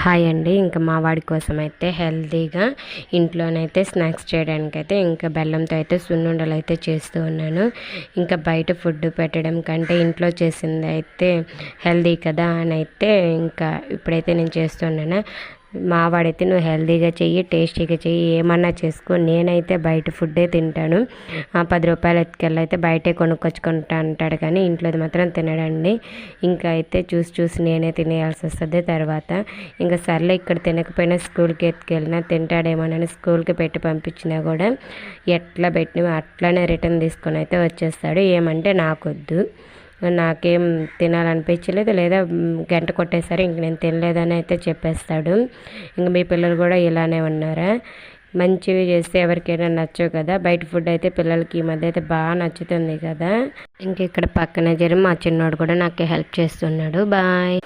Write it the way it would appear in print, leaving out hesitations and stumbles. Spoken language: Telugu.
హాయ్ అండి. ఇంకా మా వాడి కోసం అయితే హెల్తీగా ఇంట్లోనైతే స్నాక్స్ చేయడానికైతే ఇంకా బెల్లంతో అయితే సున్నుండలు అయితే చేస్తూ ఉన్నాను. ఇంకా బయట ఫుడ్ పెట్టడం కంటే ఇంట్లో చేసింది అయితే హెల్తీ కదా అని అయితే ఇంకా ఇప్పుడైతే నేను చేస్తున్నాను. మా వాడైతే నువ్వు హెల్తీగా చెయ్యి, టేస్టీగా చెయ్యి, ఏమన్నా చేసుకో, నేనైతే బయట ఫుడ్డే తింటాను, 10 రూపాయలు ఎత్తుకెళ్ళైతే బయటే కొనుక్కొచ్చుకుంటా అంటాడు, కానీ ఇంట్లోది మాత్రం తినడండి. ఇంకా అయితే చూసి నేనే తినేయాల్సి వస్తుంది తర్వాత. ఇంకా సర్లే ఇక్కడ తినకపోయినా స్కూల్కి ఎత్తుకెళ్ళినా తింటాడేమోనని స్కూల్కి పెట్టి పంపించినా కూడా ఎట్లా పెట్టినా అట్లానే రిటర్న్ తీసుకొని అయితే వచ్చేస్తాడు. ఏమంటే నాకొద్దు, నాకేం తినాలనిపించలేదు, లేదా గంట కొట్టేసరి ఇంక నేను తినలేదని అయితే చెప్పేస్తాడు. ఇంక మీ పిల్లలు కూడా ఇలానే ఉన్నారా? మంచివి చేస్తే ఎవరికైనా నచ్చవు కదా. బయట ఫుడ్ అయితే పిల్లలకి ఈ మధ్య అయితే బాగా నచ్చుతుంది కదా. ఇంక ఇక్కడ పక్కన మా చిన్నోడు కూడా నాకు హెల్ప్ చేస్తున్నాడు. బాయ్.